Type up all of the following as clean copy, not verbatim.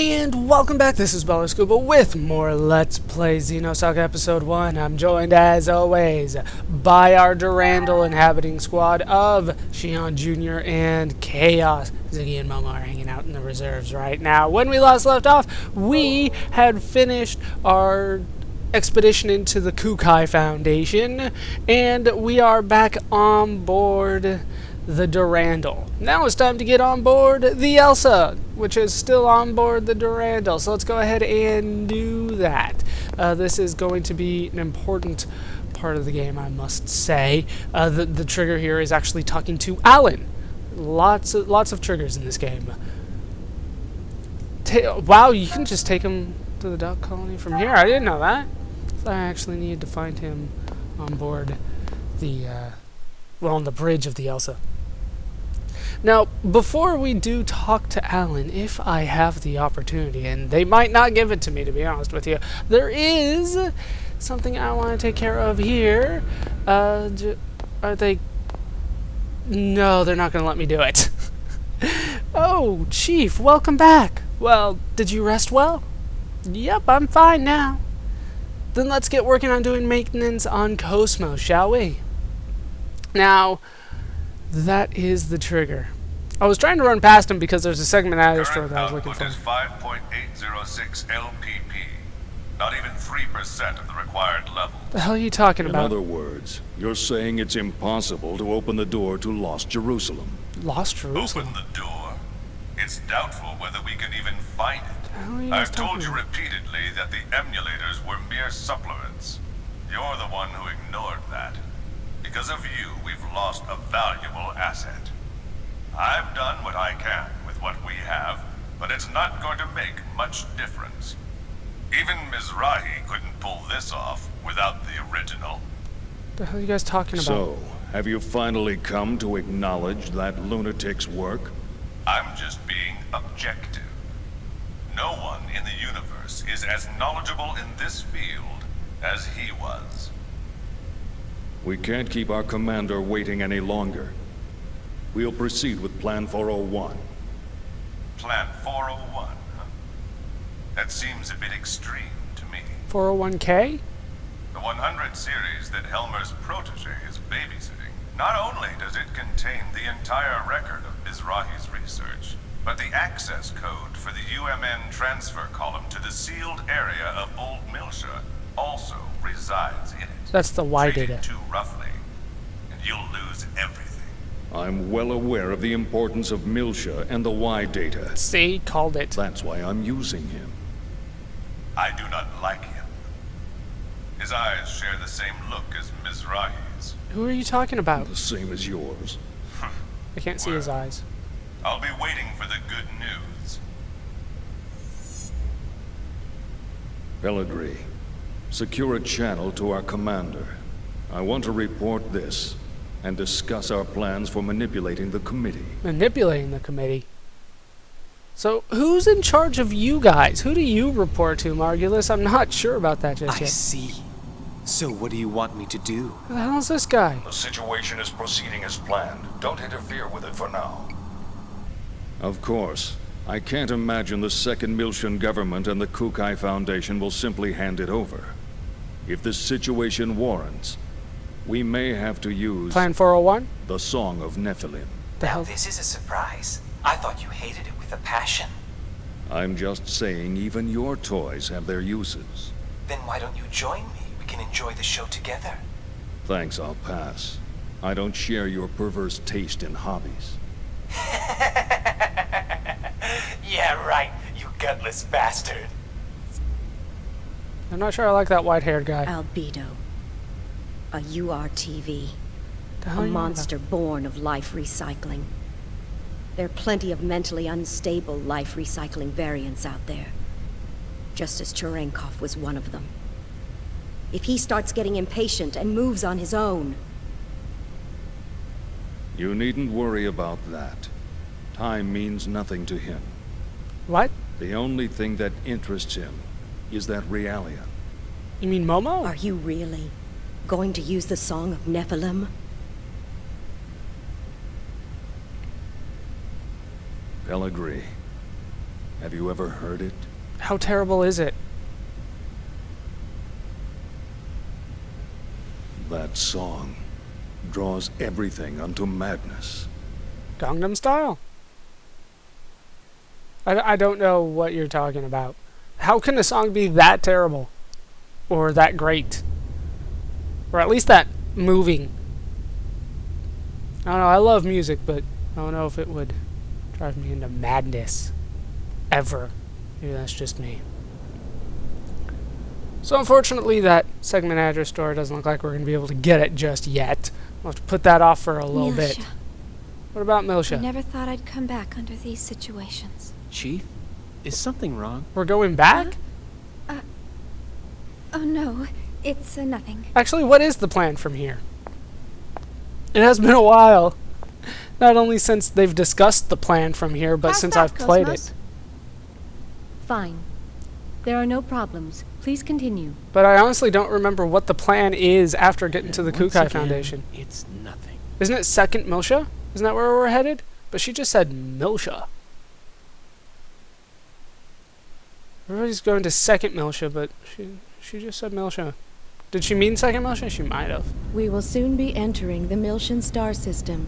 And welcome back, this is Scuba with more Let's Play Xenosaga Episode 1. I'm joined, as always, by our Durandal inhabiting squad of Xion Jr. and Chaos. Ziggy and Momo are hanging out in the reserves right now. When we last left off, we had finished our expedition into the Kukai Foundation, and we are back on board the Durandal. Now it's time to get on board the Elsa, which is still on board the Durandal. So let's go ahead and do that. This is going to be an important part of the game, I must say. The trigger here is actually talking to Alan. Lots of triggers in this game. Wow, you can just take him to the duck colony from here. I didn't know that. So I actually needed to find him on board the, on the bridge of the Elsa. Now, before we do talk to Alan, if I have the opportunity, and they might not give it to me, to be honest with you, there is something I want to take care of here. Are they... No, they're not going to let me do it. Oh, Chief, welcome back. Well, did you rest well? Yep, I'm fine now. Then let's get working on doing maintenance on KOS-MOS, shall we? Now, that is the trigger. I was trying to run past him because there's a segment out of the store that I was looking for. Current output is 5.806 LPP. Not even 3% of the required level. The hell are you talking about? In other words, you're saying it's impossible to open the door to Lost Jerusalem. Lost Jerusalem? Open the door? It's doubtful whether we can even find it. I've told you repeatedly that the emulators were mere supplements. You're the one who ignored that. Because of you, we've lost a valuable asset. I've done what I can with what we have, but it's not going to make much difference. Even Mizrahi couldn't pull this off without the original. What the hell are you guys talking about? So, have you finally come to acknowledge that lunatic's work? I'm just being objective. No one in the universe is as knowledgeable in this field as he was. We can't keep our commander waiting any longer. We'll proceed with Plan 401. Plan 401, huh? That seems a bit extreme to me. 401k? The 100 series that Helmer's protege is babysitting. Not only does it contain the entire record of Mizrahi's research, but the access code for the UMN transfer column to the sealed area of Old Miltia also resides in it. That's the Y Treat data. it too roughly, and you'll lose everything. I'm well aware of the importance of Miltia and the Y data. See, called it. That's why I'm using him. I do not like him. His eyes share the same look as Mizrahi's. Who are you talking about? The same as yours. I can't see his eyes. I'll be waiting for the good news. Pelligri, secure a channel to our commander. I want to report this and discuss our plans for manipulating the committee. Manipulating the committee? So, who's in charge of you guys? Who do you report to, Margulis? I'm not sure about that just I yet. see. So what do you want me to do? Who the hell is this guy? The situation is proceeding as planned. Don't interfere with it for now. Of course. I can't imagine the second Miltian government and the Kukai Foundation will simply hand it over. If this situation warrants, we may have to use... Plan 401? the Song of Nephilim. The hell? This is a surprise. I thought you hated it with a passion. I'm just saying even your toys have their uses. Then why don't you join me? We can enjoy the show together. Thanks, I'll pass. I don't share your perverse taste in hobbies. Yeah, right, you gutless bastard. I'm not sure I like that white-haired guy. Albedo. A URTV. The hell A are you monster born of life recycling. There are plenty of mentally unstable life recycling variants out there. Just as Cherenkov was one of them. If he starts getting impatient and moves on his own... You needn't worry about that. Time means nothing to him. What? The only thing that interests him is that Realian. You mean Momo? Are you really going to use the Song of Nephilim? Pelligri, Have you ever heard it? How terrible is it? That song draws everything unto madness. Gangnam Style? I don't know what you're talking about. How can a song be that terrible? Or that great? Or at least that moving? I don't know, I love music, but I don't know if it would drive me into madness. Ever. Maybe that's just me. So unfortunately, that segment address store doesn't look like we're going to be able to get it just yet. We'll have to put that off for a little bit. What about Miltia? I never thought I'd come back under these situations. Chief, is something wrong? We're going back? Oh no, it's nothing. Actually, what is the plan from here? It has been a while. Not only since they've discussed the plan from here, but since I've played it. Fine. There are no problems. Please continue. But I honestly don't remember what the plan is after getting to the Kukai Foundation. It's nothing. Isn't it second Miltia? Isn't that where we're headed? But she just said Miltia. Everybody's going to second Miltia, but she just said Miltia. Did she mean second Miltia? She might have. We will soon be entering the Miltian Star System.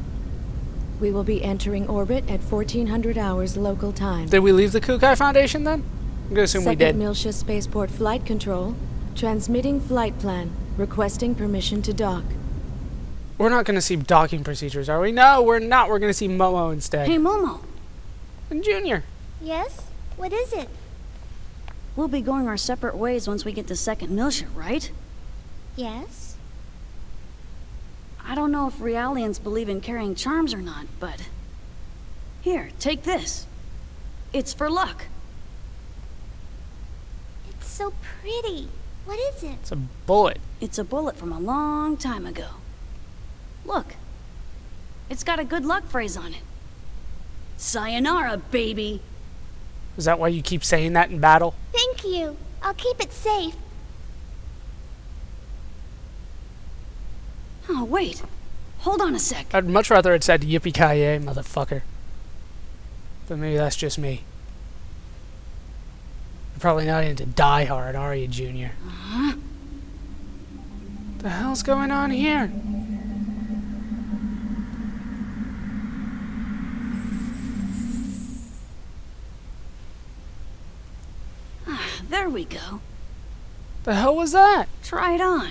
We will be entering orbit at 1400 hours local time. Did we leave the Kukai Foundation then? I'm gonna assume we did. Second Miltia Spaceport Flight Control. Transmitting flight plan. Requesting permission to dock. We're not gonna see docking procedures, are we? No, we're not. We're gonna see Momo instead. Hey, Momo. And Junior. Yes? What is it? We'll be going our separate ways once we get to second Miltia, right? Yes? I don't know if Realians believe in carrying charms or not, but... Here, take this. It's for luck. It's so pretty. What is it? It's a bullet. It's a bullet from a long time ago. Look. It's got a good luck phrase on it. Sayonara, baby! Is that why you keep saying that in battle? Thank you. I'll keep it safe. Oh, wait. Hold on a sec. I'd much rather it said yippee-ki-yay, motherfucker. But maybe that's just me. You're probably not into Die Hard, are you, Junior? Uh-huh. What the hell's going on here? There we go. The hell was that? Try it on.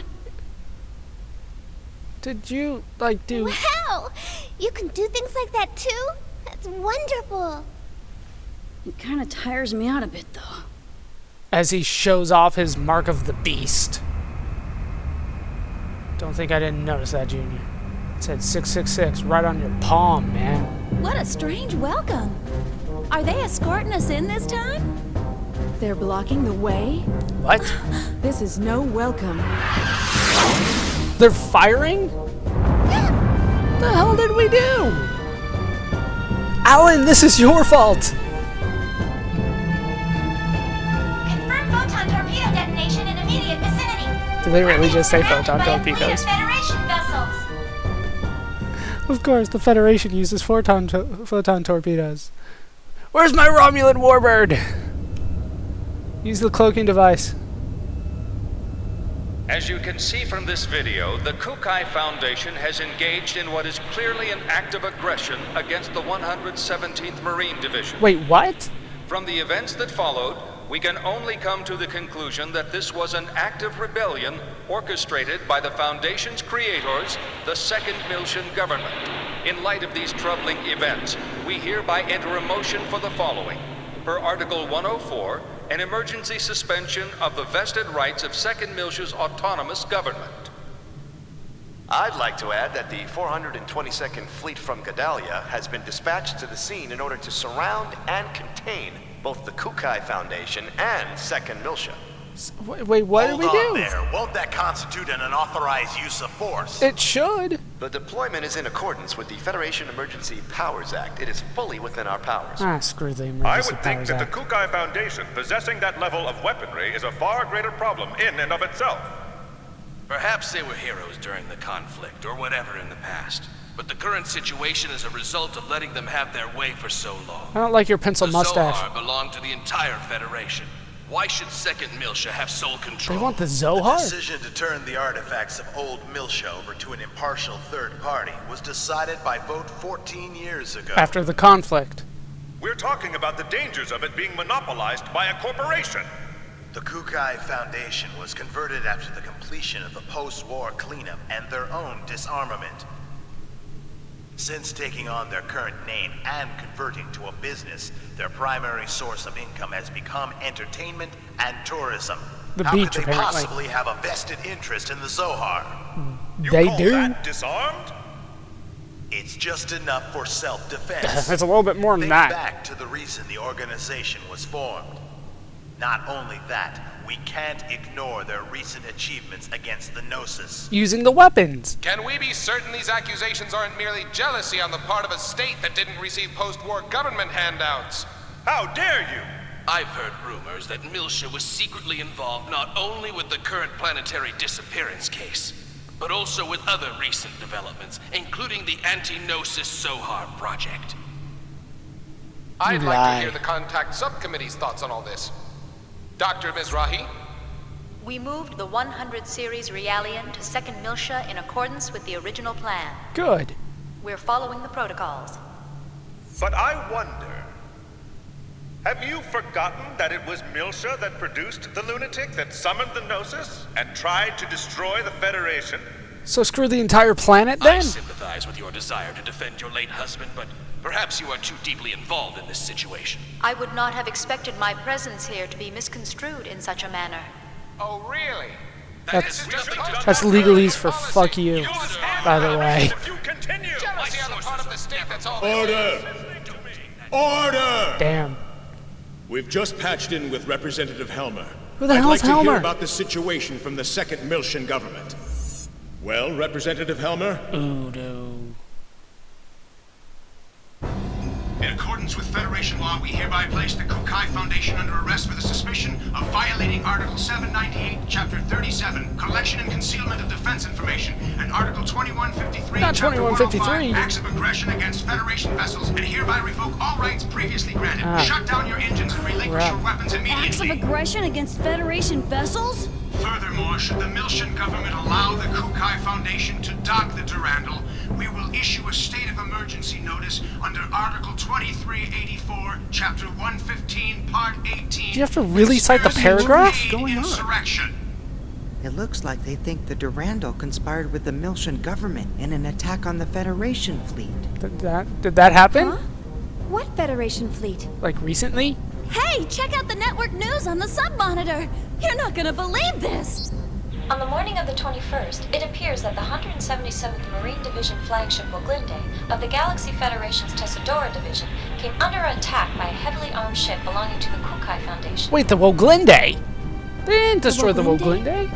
Did you, like, do... Wow! You can do things like that too? That's wonderful. It kind of tires me out a bit, though. As he shows off his mark of the beast. Don't think I didn't notice that, Junior. It said 666 right on your palm, man. What a strange welcome. Are they escorting us in this time? They're blocking the way? What? This is no welcome. They're firing? What the hell did we do? Alan, this is your fault! Confirm photon torpedo detonation in immediate vicinity. Did they really just say photon torpedoes? Federation vessels. Of course, the Federation uses photon torpedoes. Where's my Romulan warbird? Use the cloaking device. As you can see from this video, the Kukai Foundation has engaged in what is clearly an act of aggression against the 117th Marine Division. Wait, what? From the events that followed, we can only come to the conclusion that this was an act of rebellion orchestrated by the Foundation's creators, the Second Miltian government. In light of these troubling events, we hereby enter a motion for the following. Per Article 104, an emergency suspension of the vested rights of Second Miltia's autonomous government. I'd like to add that the 422nd Fleet from Gedalia has been dispatched to the scene in order to surround and contain both the Kukai Foundation and Second Miltia. Wait, what did we do? Hold on there. Won't that constitute an unauthorized use of force? It should. The deployment is in accordance with the Federation Emergency Powers Act. It is fully within our powers. Ah, screw the Emergency I would think Powers that Act. the Kukai Foundation possessing that level of weaponry is a far greater problem in and of itself. Perhaps they were heroes during the conflict, or whatever in the past. but the current situation is a result of letting them have their way for so long. I don't like your pencil mustache. The Zohar belong to the entire Federation. Why should Second Miltia have sole control? They want the Zohar? The decision to turn the artifacts of old Miltia over to an impartial third party was decided by vote 14 years ago. After the conflict. We're talking about the dangers of it being monopolized by a corporation. The Kukai Foundation was converted after the completion of the post-war cleanup and their own disarmament. Since taking on their current name and converting to a business, their primary source of income has become entertainment and tourism. The How beach, could they apparently. possibly have a vested interest in the Zohar? They do. That disarmed? It's just enough for self-defense. It's a little bit more than Think that. back to the reason the organization was formed. Not only that, we can't ignore their recent achievements against the Gnosis. Using the weapons. Can we be certain these accusations aren't merely jealousy on the part of a state that didn't receive post-war government handouts? How dare you! I've heard rumors that Miltia was secretly involved not only with the current planetary disappearance case, but also with other recent developments, including the anti-Gnosis Zohar project. I'd like to hear the contact subcommittee's thoughts on all this. Dr. Mizrahi? We moved the 100 series Realian to Second Miltia in accordance with the original plan. Good. We're following the protocols. But I wonder, have you forgotten that it was Miltia that produced the lunatic that summoned the Gnosis and tried to destroy the Federation? So screw the entire planet I then? sympathize with your desire to defend your late husband, but perhaps you are too deeply involved in this situation. I would not have expected my presence here to be misconstrued in such a manner. Oh, really? That's legalese for fuck you, by the way. Jealousy on the part of the state, that's all. Order! Order! Damn. We've just patched in with Representative Helmer. Who the I'd hell like is to hear Helmer? about the situation from the Second Miltian government. Well, Representative Helmer? Oh, no. In accordance with Federation law, we hereby place the Kukai Foundation under arrest for the suspicion of violating Article 798, Chapter 37, Collection and Concealment of Defense Information, and Article 2153, Not Chapter 2153. 105, Acts of Aggression against Federation vessels, and hereby revoke all rights previously granted. Shut down your engines and relinquish your weapons immediately. Acts of aggression against Federation vessels? Furthermore, should the Miltian government allow the Kukai Foundation to dock the Durandal, we will issue a state of emergency notice under Article 2384, Chapter 115, Part 18. Do you have to really cite the paragraph? What's going on? It looks like they think the Durandal conspired with the Miltian government in an attack on the Federation fleet. Did that happen? Huh? What Federation fleet? Like recently? Hey, check out the network news on the sub-monitor! You're not gonna believe this! On the morning of the 21st, it appears that the 177th Marine Division flagship Woglinde of the Galaxy Federation's Tessadora Division came under attack by a heavily armed ship belonging to the Kukai Foundation. Wait, the Woglinde? They didn't destroy the Woglinde?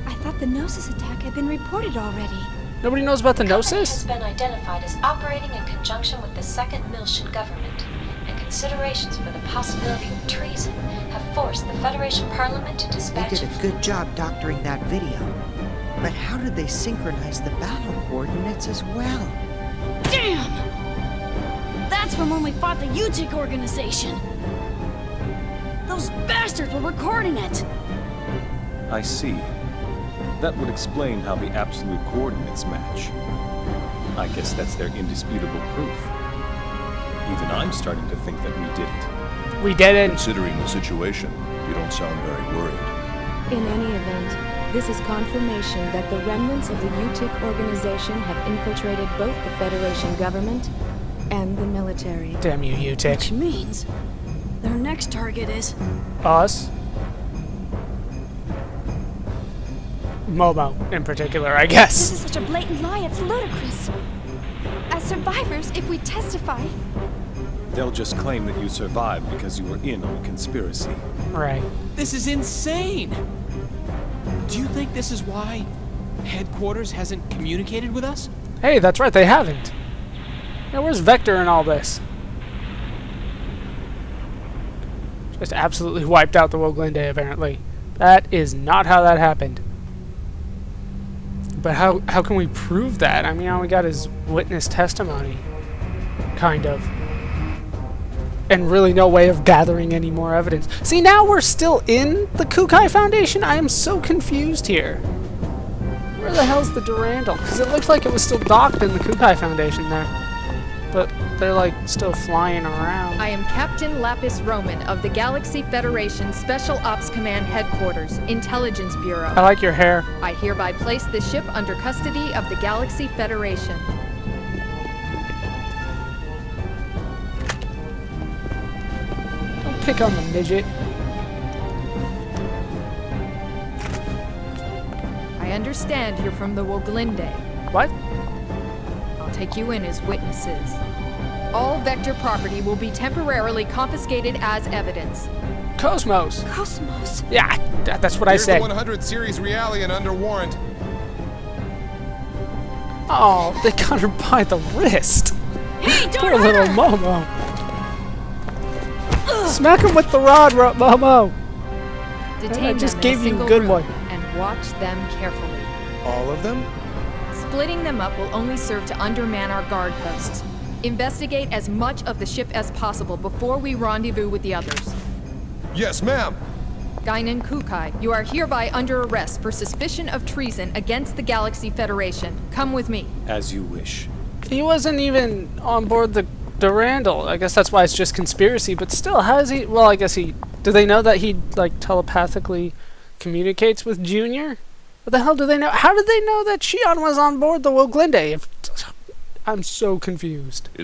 I thought the Gnosis attack had been reported already. Nobody knows about the It Gnosis? has been identified as operating in conjunction with the Second Miltian government, and considerations for the possibility of treason have forced the Federation Parliament to They dispatch did a good job doctoring that video. But how did they synchronize the battle coordinates as well? Damn! That's from when we fought the UTIC organization. Those bastards were recording it. I see. That would explain how the absolute coordinates match. I guess that's their indisputable proof. Even I'm starting to think that we did it. We did it. Considering the situation, you don't sound very worried. In any event, this is confirmation that the remnants of the UTIC organization have infiltrated both the Federation government and the military. Damn you, UTIC. Which means their next target is Us. Momo, in particular, I guess. This is such a blatant lie, it's ludicrous. As survivors, if we testify... They'll just claim that you survived because you were in on the conspiracy. Right. This is insane! Do you think this is why headquarters hasn't communicated with us? Hey, that's right, they haven't. Now, where's Vector in all this? Just absolutely wiped out the Woglinde, apparently. That is not how that happened. but how can we prove that? I mean, all we got is witness testimony, kind of. And really no way of gathering any more evidence. See, now we're still in the Kukai Foundation? I am so confused here. Where the hell's the Durandal? Because it looks like it was still docked in the Kukai Foundation there. But they're like still flying around. I am Captain Lapis Roman of the Galaxy Federation Special Ops Command Headquarters, Intelligence Bureau. I like your hair. I hereby place the ship under custody of the Galaxy Federation. Don't pick on the midget. I understand you're from the Woglinde. What? I'll take you in as witnesses. All Vector property will be temporarily confiscated as evidence. KOS-MOS. KOS-MOS? Yeah, that's what I said. Here's the 100 series Realian under warrant. Oh, they got her by the wrist. Hey, don't Poor little Momo. Smack him with the rod, Momo. Detain I them just in gave a you a single good room one. and watch them carefully. All of them? Splitting them up will only serve to underman our guard posts. Investigate as much of the ship as possible before we rendezvous with the others. Yes, ma'am. Guinan Kukai, you are hereby under arrest for suspicion of treason against the Galaxy Federation. Come with me. As you wish. He wasn't even on board the Durandal. I guess that's why it's just conspiracy, but still, how is he... Well, I guess he... Do they know that he, like, telepathically communicates with Junior? What the hell do they know? How did they know that Shion was on board the Woglinde? I'm so confused. It's